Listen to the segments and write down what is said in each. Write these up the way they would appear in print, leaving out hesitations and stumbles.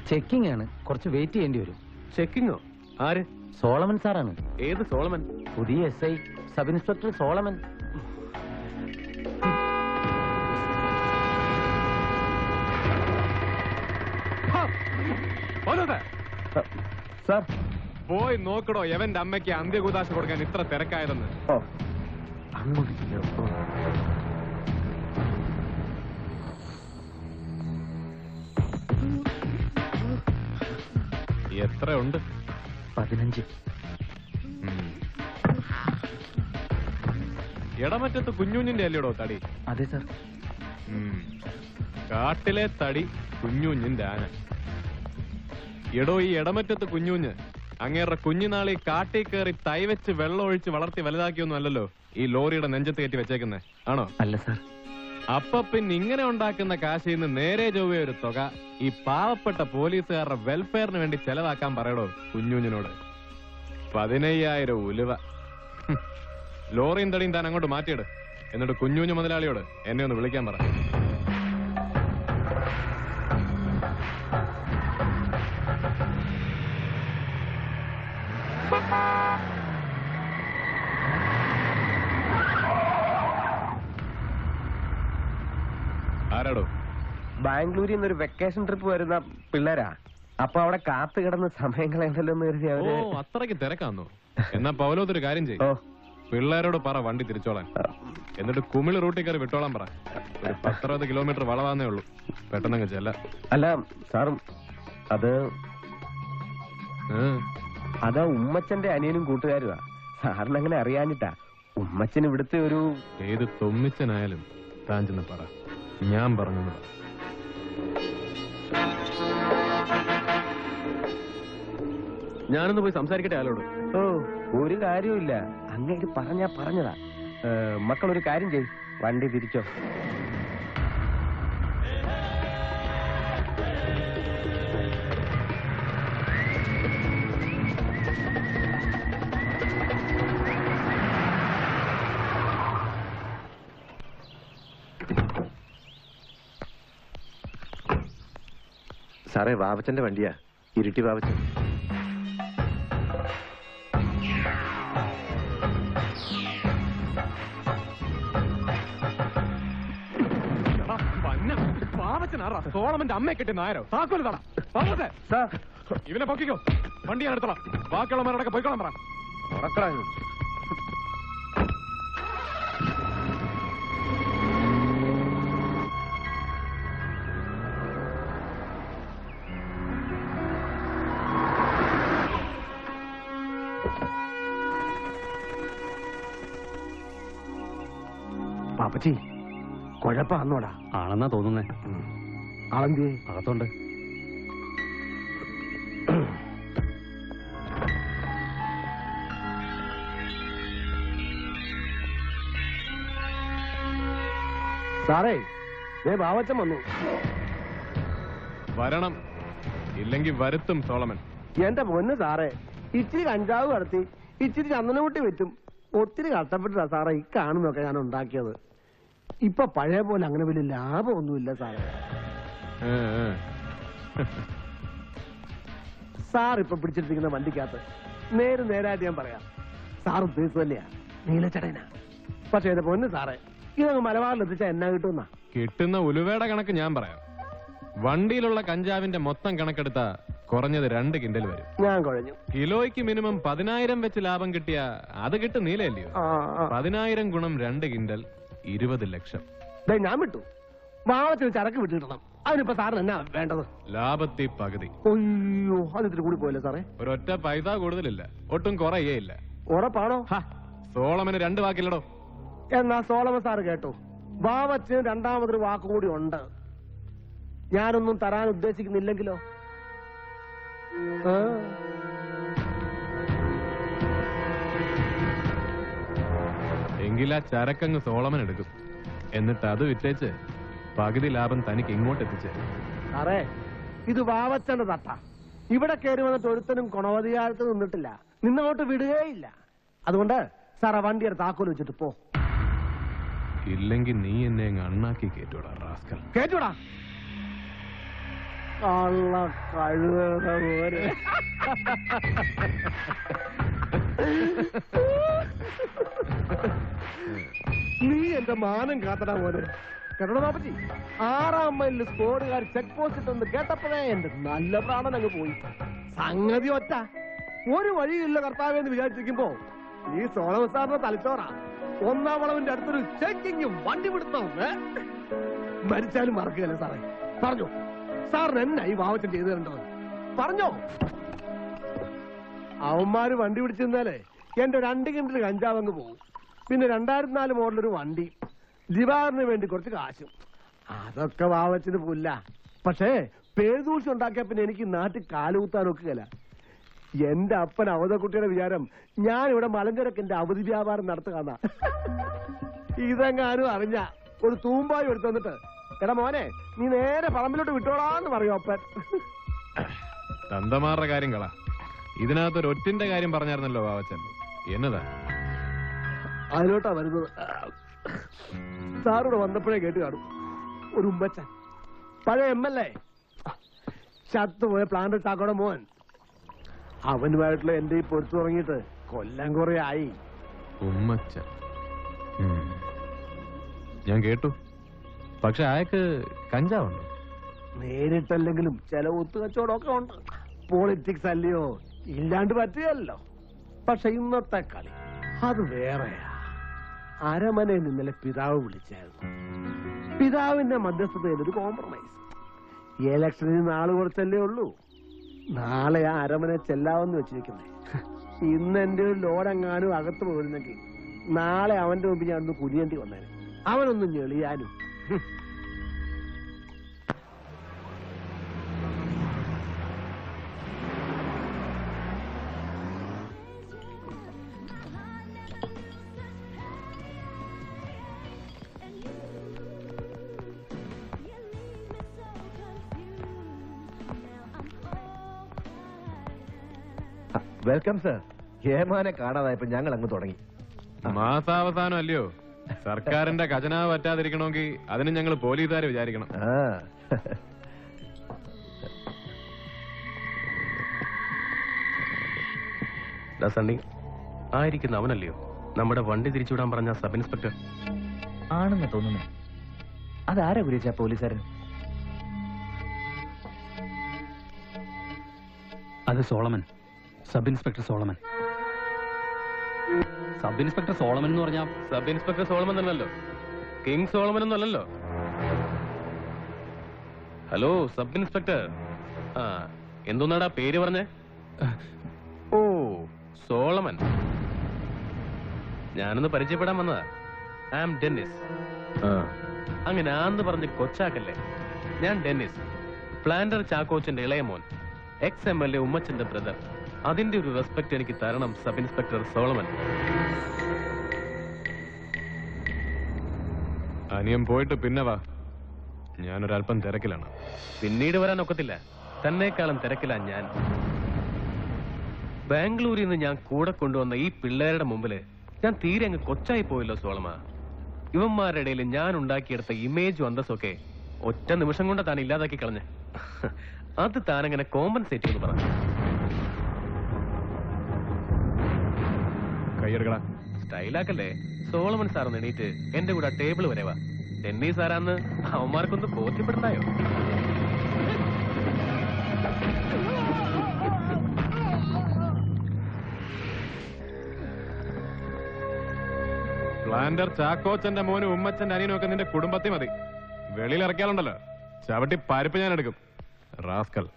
Checking ആണ്, കുറച്ച് wait ചെയ്യേണ്ടി വരും. ചെക്കിങ്ങോ? ആര്? സോളമൻ സാറാണ്. ഏത് സോളമൻ? പുതിയ SI sub inspector Solomon. Sir പോയി നോക്കടോ എവന്റെ അമ്മയ്ക്ക് അന്ത്യകൂതാശ കൊടുക്കാൻ ഇത്ര തിരക്കായതെന്ന്. എത്ര ഉണ്ട്? 15. ഇടമറ്റത്ത് കുഞ്ഞുഞ്ഞിന്റെ അല്ലേടോ തടി? അതെ സാർ. കാട്ടിലെ തടി കുഞ്ഞുഞ്ഞിന്റെ ആന. എടോ ഈ ഇടമറ്റത്ത് കുഞ്ഞുഞ്ഞ് അങ്ങേറെ കുഞ്ഞുനാളി കാട്ടി കയറി തൈവെച്ച് വെള്ളം ഒഴിച്ച് വളർത്തി വലുതാക്കിയൊന്നും അല്ലല്ലോ ഈ ലോറിയുടെ നെഞ്ചത്ത് കയറ്റി വെച്ചേക്കുന്നേ, ആണോ? അല്ല സാർ. അപ്പൊ പിന്നെ ഇങ്ങനെ ഉണ്ടാക്കുന്ന കാശിൽ നിന്ന് നേരെ ചൊവ്വേ ഒരു തുക ഈ പാവപ്പെട്ട പോലീസുകാരുടെ വെൽഫെയറിന് വേണ്ടി ചെലവാക്കാൻ പറയടോ കുഞ്ഞുഞ്ഞിനോട്. 15,000 ഉലുവ. ലോറിയും തടിയും താൻ അങ്ങോട്ട് മാറ്റിയിട്. എന്നിട്ട് കുഞ്ഞുഞ്ഞു മുതലാളിയോട് എന്നെ ഒന്ന് വിളിക്കാൻ പറ. ആരാടോ? ബാംഗ്ലൂരിൽ നിന്നൊരു വെക്കേഷൻ ട്രിപ്പ് വരുന്ന പിള്ളേരാ. അപ്പൊ അവിടെ കാത്തു കിടന്ന് സമയം കളയണ്ടല്ലോ എന്ന് കരുതി അവര്. അത്രയ്ക്ക് തിരക്കാന്നോ? എന്നാ പൗലോത്തൊരു കാര്യം ചെയ്യും, പിള്ളേരോട് പറ വണ്ടി തിരിച്ചോളാൻ. എന്നിട്ട് കുമിള് റൂട്ടിൽ കയറി വിട്ടോളാൻ പറ. ഒരു 10-20 കിലോമീറ്റർ വളവാന്നേ ഉള്ളൂ, പെട്ടെന്നങ്ങ് ചെല്ല. അല്ല സാറും അതാ ഉമ്മച്ചന്റെ അനിയനും കൂട്ടുകാരുവാ. സാറിന് അങ്ങനെ അറിയാനിട്ടാ. ഉമ്മച്ചൻ ഇവിടുത്തെ ഒരു ഏത് തൊമ്മിച്ചനായാലും താൻ ചെന്ന് പറ, ഞാൻ പറഞ്ഞു. ഞാനൊന്ന് പോയി സംസാരിക്കട്ടെ ആളോട്. ഒരു കാര്യമില്ല, അങ്ങേക്ക് പറഞ്ഞതാ. മക്കളൊരു കാര്യം ചെയ്, വണ്ടി തിരിച്ചോ. സാറേ, വാവച്ചന്റെ വണ്ടിയാ, ഇരുട്ടി വാവച്ചൻ. സോളമന്റെ അമ്മയെ കിട്ടിയ നായരോ? താക്കോല് ഇവനെ പൊക്കിക്കോ, വണ്ടി ഞാൻ എടുത്തോളാം. ബാക്കിയുള്ളവരടക്കം പോയിക്കോളാം പറ. പാപ്പച്ചി, കുഴപ്പാന്നോടാ? ആണെന്നാ തോന്നുന്നേ. ആളെന്തി? അകത്തോണ്ട്. സാറേ, ബാവച്ചൻ വന്നു. വരണം, ഇല്ലെങ്കിൽ വരുത്തും സോളമൻ. എന്റെ പൊന്ന് സാറേ, ഇച്ചിരി കഞ്ചാവ് കടത്തി, ഇച്ചിരി ചന്ദനക്കുട്ടി വെച്ചും ഒത്തിരി കഷ്ടപ്പെട്ടാ സാറേ ഈ കാണുന്നൊക്കെ ഞാൻ ഉണ്ടാക്കിയത്. ഇപ്പൊ പഴയ പോലെ അങ്ങനെ വലിയ ലാഭമൊന്നുമില്ല സാറേ. സാർ ഇപ്പൊ പിടിച്ചിട്ടിരിക്കുന്ന വണ്ടിക്കകത്ത് നേരായിട്ട് ഞാൻ പറയാം, സാർ ഉദ്ദേശിച്ചു തന്നെയാ, നീലച്ചടനാ. പക്ഷെ എന്റെ പൊന്ന് സാറേ, ഇതങ്ങ് മലബാറിൽ എത്തിച്ചാ എന്നാ കിട്ടുന്ന? കിട്ടുന്ന ഉലുവയുടെ കണക്ക് ഞാൻ പറയാം. വണ്ടിയിലുള്ള കഞ്ചാവിന്റെ മൊത്തം കണക്കെടുത്ത കുറഞ്ഞത് 2 കിൻഡൽ വരും. ഞാൻ കുഴഞ്ഞു. കിലോയ്ക്ക് മിനിമം 10,000 വെച്ച് ലാഭം കിട്ടിയ അത് കിട്ടും നീലയല്ലയോ? 10,000 ഗുണം 2 കിൻഡൽ 20 ലക്ഷം. ഞാൻ വിട്ടു, വാവത്തിന് ചരക്ക് വിട്ടിടണം. അതിനിപ്പോ സാറിന് എന്നാ വേണ്ടത്? ലാഭത്തിൽ പകുതി. അയ്യോ, അതിത്തിരി കൂടി പോയല്ലേ സാറേ? ഒരൊറ്റ പൈസ കൂടുതലില്ല, ഒട്ടും കുറയേയില്ല. ഉറപ്പാണോ? സോളമന് 2 വാക്കില്ലടോ. എന്നാ സോളമൻ സാറ് കേട്ടോ, വാവത്തിന് രണ്ടാമതൊരു വാക്കുകൂടി ഉണ്ട്. ഞാനൊന്നും തരാൻ ഉദ്ദേശിക്കുന്നില്ലെങ്കിലോ? എങ്കിലാ ചരക്കങ്ങ് സോളമൻ എടുക്കും. എന്നിട്ട് അത് വിറ്റേച്ച് പകുതി ലാഭം തനിക്ക് ഇങ്ങോട്ട് എത്തിച്ചേ. സാറേ, ഇത് വാവച്ചന്റെ തട്ട. ഇവിടെ കയറി വന്നിട്ട് ഒരുത്തനും ഗുണവധികാലത്ത് നിന്നിട്ടില്ല, നിന്നോട്ട് വിടുകയില്ല. അതുകൊണ്ട് സാറേ, വണ്ടിയുടെ താക്കോൽ വെച്ചിട്ട് പോ. ഇല്ലെങ്കിൽ നീ എന്നെ അങ്ങ് അണ്ണാക്കി കേട്ടോടാ റാസ്കൽ. കേട്ടോടാ. കള്ള കഴുത പോലെ. നീ എന്റെ മാനം കാത്തടാ പോലെ കേട്ടോ പാപ്പച്ചി. 6-ാം മൈലിൽ സ്കോഡുകാർ ചെക്ക് പോസ്റ്റ് ഇട്ടെന്ന് കേട്ടപ്പോഴേ എന്റെ നല്ല പ്രാണൻ അങ്ങ് പോയി. സംഗതി ഒറ്റ ഒരു വഴിയില്ല കർത്താവെന്ന് വിചാരിച്ചിരിക്കുമ്പോ ഈ സോളമൻ സാറിന്റെ തലച്ചോറാ. 1-ാം വളവിന്റെ അടുത്തൊരു ചെക്കിങ്ങും വണ്ടി പിടുത്തം. മരിച്ചാലും മറക്കുകയല്ലേ സാറേ. പറഞ്ഞോ സാറിന് എന്നാ ഈ വാവച്ചൻ ചെയ്തു തരേണ്ടത്? പറഞ്ഞോ. അവന്മാര് വണ്ടി പിടിച്ചിരുന്നാലേ എന്റെ 2 കിണ്ടിൽ കഞ്ചാവങ്ങ് പോകും. പിന്നെ 2004 മോഡലൊരു വണ്ടി, ദിവാറിന് വേണ്ടി കുറച്ച് കാശും. അതൊക്കെ വാവച്ചന് പുല്ല. പക്ഷേ പേദൂഷ്യം ഉണ്ടാക്കിയ പിന്നെ എനിക്ക് നാട്ടിൽ കാലുകുത്താൻ ഒക്കുകയില്ല. എന്റെ അപ്പൻ അവധക്കുട്ടിയുടെ വിചാരം ഞാൻ ഇവിടെ മലഞ്ചരക്കിന്റെ അവധി വ്യാപാരം നടത്തുകയെന്നാ. ഇതെങ്ങാനും അറിഞ്ഞ ഒരു തൂമ്പായി എടുത്തു വന്നിട്ട്, എടാ മോനെ നീ നേരെ പറമ്പിലോട്ട് വിട്ടോളാന്ന് പറയൂ അപ്പൻ. തന്തമാരുടെ കാര്യം കള. ഇതിനകത്തൊരു ഒറ്റിന്റെ കാര്യം പറഞ്ഞായിരുന്നല്ലോ വാവച്ചൻ. എന്നതാ? അതിലോട്ടാ വരുന്നത്. സാറോട് വന്നപ്പോഴേ കേട്ട് കാണും. ഒരു ഉമ്മച്ചൻ, പഴയ MLA, ചത്തുപോയ പ്ലാന്റ് ചാക്കോടെ മോൻ. അവനുമായിട്ടുള്ള എന്റെ ഈ പൊരുത്തു തുടങ്ങിയിട്ട് കൊല്ലം കുറെ ആയി. ഉമ്മച്ചൻ ഞാൻ കേട്ടു. പക്ഷെ അയാൾക്ക് കഞ്ചാവുണ്ടോ? നേരിട്ടല്ലെങ്കിലും ചില ഒത്തുകച്ചവടമൊക്കെ ഉണ്ട്. പോളിറ്റിക്സ് അല്ലയോ, ഇല്ലാണ്ട് പറ്റുകയല്ലോ. പക്ഷെ ഇന്നത്തെ കളി അത് വേറെയാ. അരമനയിൽ നിന്നലെ പിതാവ് വിളിച്ചായിരുന്നു. പിതാവിന്റെ മധ്യസ്ഥതയിൽ ഒരു കോംപ്രമൈസ്. ഇലക്ഷനിൽ നാള് കുറച്ചല്ലേ ഉള്ളൂ. നാളെ ആ അരമന ചെല്ലാവെന്ന് വെച്ചിരിക്കുന്നേ. ഇന്ന് എന്റെ ഒരു ലോഡെങ്ങാനും അകത്ത് പോയിരുന്നെങ്കിൽ നാളെ അവന്റെ മുമ്പ് ഞാൻ ഒന്ന് കുനിയേണ്ടി വന്നേനെ. അവനൊന്നും ഞെളിയാനും. Welcome sir. ഹേമാനെ കാണാതായപ്പോ ഞങ്ങൾ അങ്ങ് തുടങ്ങി. മാസാവസാനം അല്ലയോ? സർക്കാരിന്റെ ഖജനാവ് പറ്റാതിരിക്കണമെങ്കിൽ അതിന് ഞങ്ങൾ പോലീസുകാരെ വിചാരിക്കണം. സണ്ണി ആയിരിക്കുന്ന അവനല്ലയോ നമ്മുടെ വണ്ടി തിരിച്ചുവിടാൻ പറഞ്ഞ സബ് ഇൻസ്പെക്ടർ? ആണെന്ന് തോന്നുന്നു. അതാരാ കുരിച്ച പോലീസുകാരൻ? അത് Solomon, sub inspector Solomon. Sub inspector Solomon എന്ന് പറഞ്ഞാൽ സബ് ഇൻസ്പെക്ടർ സോളമൻ എന്നല്ലോ, കിങ് സോളമൻ എന്നല്ലോ. Hello sub inspector. ആ എന്തോന്നാടാ പേര് പറഞ്ഞേ? ഓ സോളമൻ. ഞാനൊന്ന് പരിചയപ്പെടാൻ വന്നതാ. I am Dennis. അങ്ങനെ ആന്ന് പറഞ്ഞ് കൊച്ചാക്കല്ലേ. ഞാൻ ഡെന്നിസ്, പ്ലാന്റർ ചാക്കോച്ചന്റെ ഇളയ മോൻ, ex-MLA ഉമ്മച്ചന്റെ ബ്രദർ. അതിന്റെ ഒരു റെസ്പെക്ട് എനിക്ക് തരണം സബ് ഇൻസ്പെക്ടർ സോളമൻ. അനിയം പോയിട്ട് പിന്നെ വാ. ഞാനൊരല്പം തിരക്കിലാണ്. പിന്നീട് വരാൻ ഒക്കത്തില്ല. തന്നേക്കാളും തിരക്കിലാ ഞാൻ. ബാംഗ്ലൂരിൽ നിന്ന് ഞാൻ കൂടെ കൊണ്ടുവന്ന ഈ പിള്ളേരുടെ മുമ്പില് ഞാൻ തീരെ അങ്ങ് കൊച്ചായി പോയല്ലോ സോളമ. ഇവന്മാരുടെ ഇടയിൽ ഞാൻ ഉണ്ടാക്കിയെടുത്ത ഇമേജും അന്തസ്സൊക്കെ ഒറ്റ നിമിഷം കൊണ്ട് താൻ ഇല്ലാതാക്കി കളഞ്ഞ. അത് താനങ്ങനെ കോമ്പൻസേറ്റ് ചെയ്ത് പറഞ്ഞു. കയ്യെടുക്കടാ. സ്റ്റൈലാക്കല്ലേ. സോളമൻ സാറൊന്ന് എണീറ്റ് എന്റെ കൂടെ ടേബിൾ വരെ വാ. ടെന്നീസ് ആരാന്ന് അവന്മാർക്കൊന്ന് ബോധ്യപ്പെടുത്തായോ? പ്ലാന്റർ ചാക്കോച്ചന്റെ മോനും ഉമ്മച്ചന്റെ അനിയനും ഒക്കെ നിന്റെ കുടുംബത്തിൽ മതി. വെളിയിൽ ഇറക്കിയാലുണ്ടല്ലോ ചവിട്ടി പരിപ്പ് ഞാൻ എടുക്കും. റാസ്കൽ.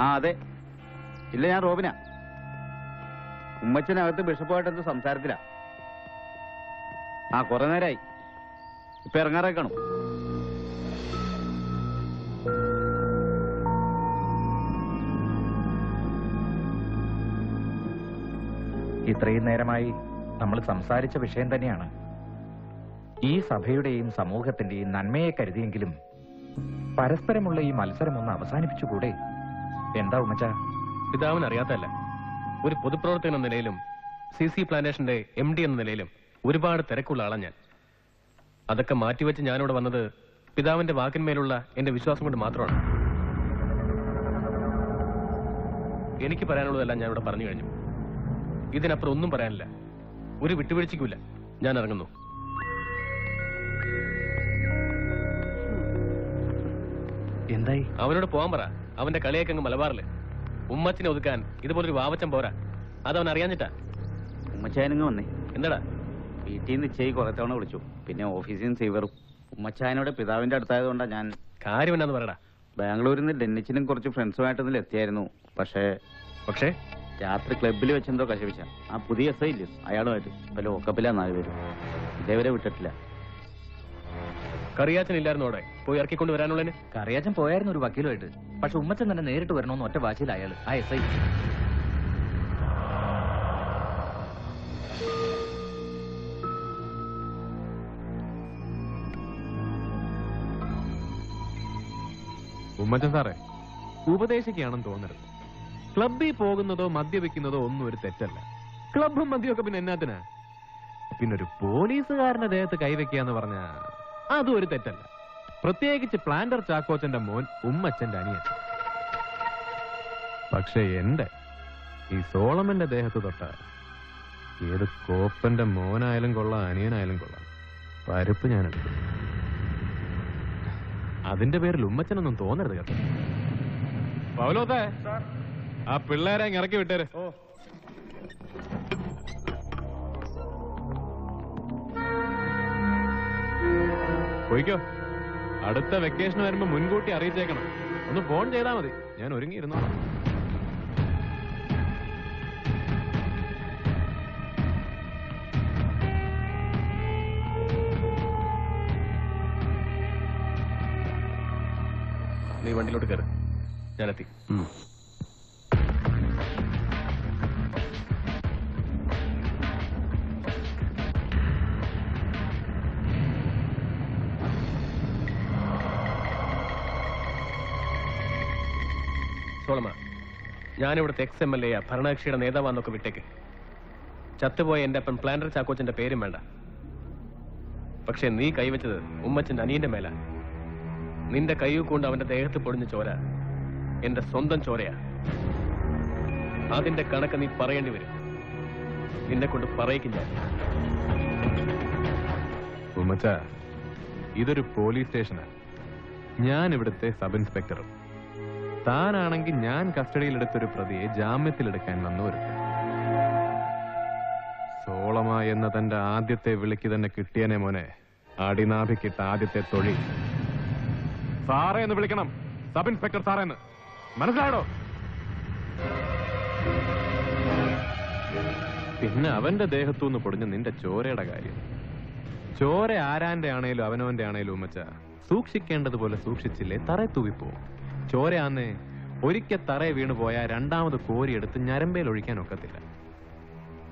ആ അതെ, ഇല്ല ഞാൻ റോബിനാ. ഉമ്മച്ചനകത്ത് ബിഷപ്പുമായിട്ട് എന്ത് സംസാരത്തിലാ. ആ കുറെ നേരമായി, ഇപ്പൊ ഇറങ്ങാറായി കാണും. ഇത്രയും നേരമായി നമ്മൾ സംസാരിച്ച വിഷയം തന്നെയാണ്. ഈ സഭയുടെയും സമൂഹത്തിന്റെയും നന്മയെ കരുതിയെങ്കിലും പരസ്പരമുള്ള ഈ മത്സരം ഒന്ന് അവസാനിപ്പിച്ചുകൂടെ? എന്താ ഉമ്മച്ച? പിതാവിന് അറിയാത്തല്ല, ഒരു പൊതുപ്രവർത്തകൻ എന്ന നിലയിലും CC പ്ലാന്റേഷന്റെ MD എന്ന നിലയിലും ഒരുപാട് തിരക്കുള്ള ആളാണ് ഞാൻ. അതൊക്കെ മാറ്റിവെച്ച് ഞാനിവിടെ വന്നത് പിതാവിന്റെ വാക്കിന്മേലുള്ള എന്റെ വിശ്വാസം കൊണ്ട് മാത്രമാണ്. എനിക്ക് പറയാനുള്ളതെല്ലാം ഞാൻ ഇവിടെ പറഞ്ഞു കഴിഞ്ഞു. ഇതിനപ്പുറം ഒന്നും പറയാനില്ല. ഒരു വിട്ടുവീഴ്ചയ്ക്കുമില്ല. ഞാൻ ഇറങ്ങുന്നു. എന്തായി? അവനോട് പോകാൻ പറ. അവന്റെ കളിയൊക്കെ അങ്ങ് മലബാറില്. ഉമ്മച്ചിനെ ഒതുക്കാൻ ഇതുപോലൊരു വാവച്ചൻ പോരാ. അതവൻ അറിയാഞ്ഞിട്ടാ. ഉമ്മച്ചായനങ്ങ് വന്നേ. എന്താടാ? വീട്ടിൽ നിന്ന് നിശ്ചയി കുറെ തവണ വിളിച്ചു, പിന്നെ ഓഫീസിൽ നിന്ന് സീവറും. ഉമ്മച്ചായനോട് പിതാവിന്റെ അടുത്തായതുകൊണ്ടാ ഞാൻ. കാര്യം എന്നാന്ന് പറയടാ. ബാംഗ്ലൂരിൽ നിന്ന് ഡെന്നിച്ചിനും കുറച്ച് ഫ്രണ്ട്സുമായിട്ടൊന്നിൽ എത്തിയായിരുന്നു. പക്ഷേ രാത്രി ക്ലബിൽ വെച്ചെന്തോ കശപിച്ച. ആ പുതിയ SI ഇല്ലേ, അയാളുമായിട്ട് ഇപ്പൊ ലോക്കപ്പിലാ 4 പേരും. ഇതേവരെ വിട്ടിട്ടില്ല. കറിയാച്ചൻ ഇല്ലായിരുന്നോടെ പോയി ഇറക്കിക്കൊണ്ട് വരാനുള്ളതിന്? കറിയാച്ചൻ പോയായിരുന്നു ഒരു വക്കീലുമായിട്ട്. പക്ഷെ ഉമ്മച്ചൻ തന്നെ നേരിട്ട് വരണമെന്ന് ഒറ്റ വാശിയിൽ അയാള്, ആ SI. ഉമ്മച്ചൻ സാറേ, ഉപദേശിക്കുകയാണെന്ന് തോന്നരുത്. ക്ലബിൽ പോകുന്നതോ മദ്യപിക്കുന്നതോ ഒന്നും ഒരു തെറ്റല്ല. ക്ലബും മദ്യമൊക്കെ പിന്നെ എന്നാത്തിനാ? പിന്നൊരു പോലീസുകാരന്റെ ദേഹത്ത് കൈവയ്ക്കുക എന്ന് പറഞ്ഞ അതും ഒരു തെറ്റല്ല. പ്രത്യേകിച്ച് പ്ലാന്റർ ചാക്കോച്ചന്റെ മോൻ ഉമ്മച്ചന്റെ അനിയൻ. പക്ഷെ ഈ സോളമന്റെ ദേഹത്ത് തൊട്ട ഏത് കോപ്പന്റെ മോനായാലും കൊള്ളാം, അനിയനായാലും കൊള്ളാം, പരുപ്പ് ഞാനെടുക്കും. അതിന്റെ പേരിൽ ഉമ്മച്ചനൊന്നും തോന്നരുത് കേട്ടോ. പൗലോസേ, ആ പിള്ളേരെ ഇറക്കി വിട്ടേര്. പോയിക്കോ. അടുത്ത വെക്കേഷൻ വരുമ്പോ മുൻകൂട്ടി അറിയിച്ചേക്കണം. ഒന്ന് ഫോൺ ചെയ്താൽ മതി, ഞാൻ ഒരുങ്ങിയിരുന്നോളാം. നീ വണ്ടിയിലോട്ട് കയറി. ഞാനെത്തി. സോളമ, ഞാനിവിടുത്തെ XMLA ഭരണകക്ഷിയുടെ നേതാവാന്നൊക്കെ വിട്ടേക്ക്. ചത്തുപോയ എന്റെ അപ്പൻ പ്ലാന്റർ ചാക്കോച്ചന്റെ പേരും വേണ്ട. പക്ഷെ നീ കൈവച്ചത് ഉമ്മച്ചന്റെ അനിയന്റെ മേല. നിന്റെ കൈകൊണ്ട് അവന്റെ ദേഹത്ത് പൊടിഞ്ഞ ചോര എന്റെ സ്വന്തം ചോരയാ. അതിന്റെ കണക്ക് നീ പറയേണ്ടി വരും. നിന്നെ കൊണ്ട് പറയിക്കില്ല. ഉമ്മച്ച, ഇതൊരു പോലീസ് സ്റ്റേഷനാണ്. ഞാൻ ഇവിടുത്തെ സബ് ഇൻസ്പെക്ടറും. താനാണെങ്കിൽ ഞാൻ കസ്റ്റഡിയിലെടുത്തൊരു പ്രതിയെ ജാമ്യത്തിലെടുക്കാൻ വന്നവരും. സോളമ എന്ന തന്റെ ആദ്യത്തെ വിളിക്ക് തന്നെ കിട്ടിയനെ മോനെ. അടിനാഭിക്കിട്ട ആദ്യത്തെ തൊഴിൽ സാറേ എന്ന് വിളിക്കണം. സബ് ഇൻസ്പെക്ടർ സാറേന്ന്. മനസ്സിലായോ? പിന്നെ അവന്റെ ദേഹത്തുനിന്ന് പൊടിഞ്ഞ നിന്റെ ചോരയുടെ കാര്യം. ചോര ആരാന്റെ ആണേലും അവനവന്റെ ആണേലും ഉമ്മച്ച സൂക്ഷിക്കേണ്ടതുപോലെ സൂക്ഷിച്ചില്ലേ തറയെ തൂവിപ്പോവും. ചോരയാന്നേ ഒരിക്കൽ തറയെ വീണു പോയാൽ രണ്ടാമത് കോരിയെടുത്ത് ഞരമ്പേൽ ഒഴിക്കാൻ ഒക്കത്തില്ല.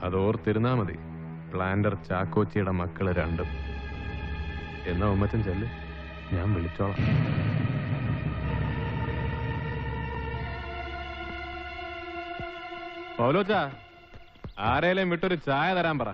അതോർത്തിരുന്നാ മതി. പ്ലാന്റർ ചാക്കോച്ചിയുടെ മക്കള് രണ്ടും. എന്നാ ഉമ്മച്ചൻ ചെല്ല്, ഞാൻ വിളിച്ചോളാം. പൗലോച്ചാ, ആരേലും വിട്ടൊരു ചായ തരാൻ പറ.